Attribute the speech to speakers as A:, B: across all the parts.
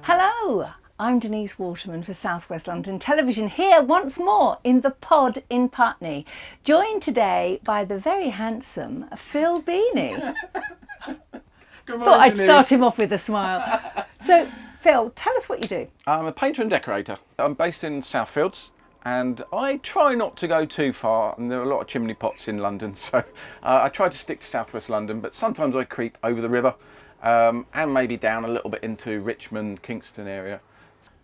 A: Hello, I'm Denise Waterman for South West London Television, here once more in the pod in Putney, joined today by the very handsome Phil Beeny.
B: Good morning,
A: Thought I'd
B: Denise.
A: start him off with a smile. So, Phil, tell us what you do.
B: I'm a painter and decorator. I'm based in Southfields, and I try not to go too far, and there are a lot of chimney pots in London, so I try to stick to Southwest London, but sometimes I creep over the river and maybe down a little bit into Richmond, Kingston area.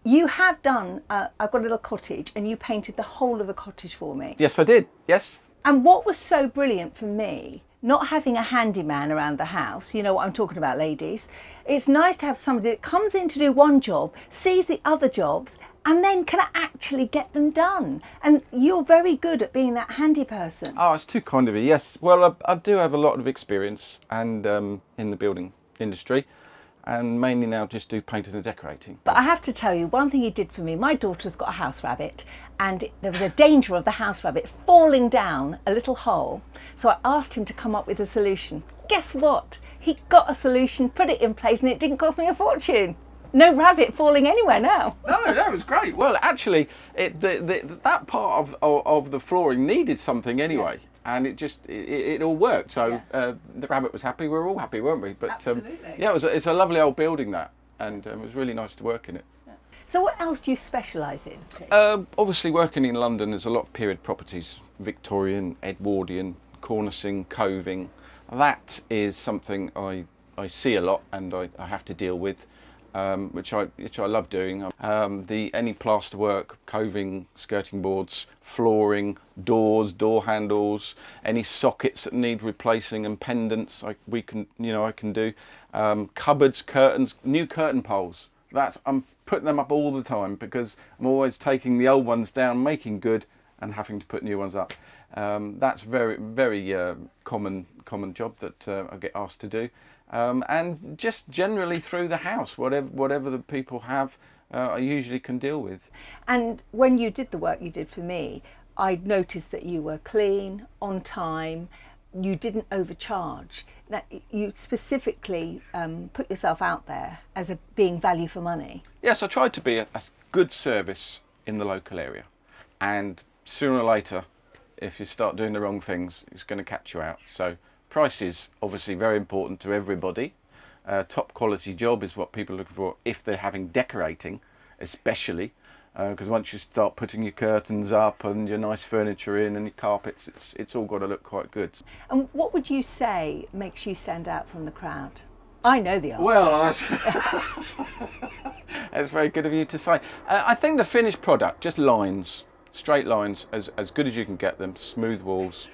A: You have done, I've got a little cottage and you painted the whole of the cottage for me.
B: Yes, I did, yes.
A: And what was so brilliant for me, not having a handyman around the house, you know what I'm talking about, ladies, it's nice to have somebody that comes in to do one job, sees the other jobs, and then can actually get them done. And you're very good at being that handy person.
B: Oh, it's too kind of you, yes. Well, I do have a lot of experience and in the building industry, and mainly now just do painting and decorating.
A: But I have to tell you, one thing he did for me, my daughter's got a house rabbit, and there was a danger of the house rabbit falling down a little hole. So I asked him to come up with a solution. Guess what? He got a solution, put it in place, and it didn't cost me a fortune. No rabbit falling anywhere now.
B: No, it was great. Well, actually, that part of the flooring needed something anyway. Yeah. And it all worked. So yeah. The rabbit was happy. We were all happy, weren't we? But
A: absolutely.
B: Yeah, it's a lovely old building, that, and it was really nice to work in it.
A: Yeah. So what else do you specialise in?
B: Obviously, working in London, there's a lot of period properties: Victorian, Edwardian, cornicing, coving. That is something I see a lot, and I have to deal with. Which I love doing. Any plaster work, coving, skirting boards, flooring, doors, door handles, any sockets that need replacing, and pendants I can do. Cupboards, curtains, new curtain poles. I'm putting them up all the time because I'm always taking the old ones down, making good, and having to put new ones up. That's very common job that I get asked to do. And just generally through the house, whatever the people have, I usually can deal with.
A: And when you did the work you did for me, I noticed that you were clean, on time, you didn't overcharge. Now, you specifically put yourself out there as being value for money.
B: Yes, I tried to be a good service in the local area. And sooner or later, if you start doing the wrong things, it's going to catch you out. So price is obviously very important to everybody. Top quality job is what people are looking for if they're having decorating, especially, because once you start putting your curtains up and your nice furniture in and your carpets, it's all got to look quite good.
A: And what would you say makes you stand out from the crowd? I know the answer.
B: Well, that's very good of you to say. I think the finished product, just lines, straight lines, as good as you can get them, smooth walls,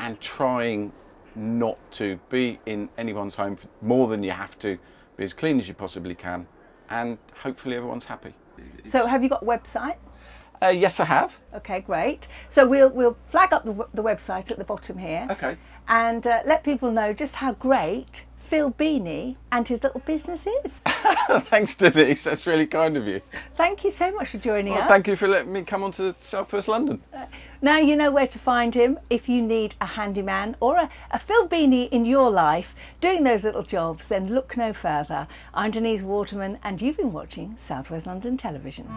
B: and trying not to be in anyone's home for more than you have to, be as clean as you possibly can, and hopefully everyone's happy.
A: So have you got a website?
B: Yes, I have.
A: Okay, great. So we'll flag up the website at the bottom here.
B: Okay.
A: And let people know just how great Phil Beeny and his little business is.
B: Thanks, Denise. That's really kind of you.
A: Thank you so much for joining us.
B: Thank you for letting me come on to South West London.
A: Now you know where to find him if you need a handyman or a Phil Beeny in your life doing those little jobs, then look no further. I'm Denise Waterman and you've been watching South West London Television.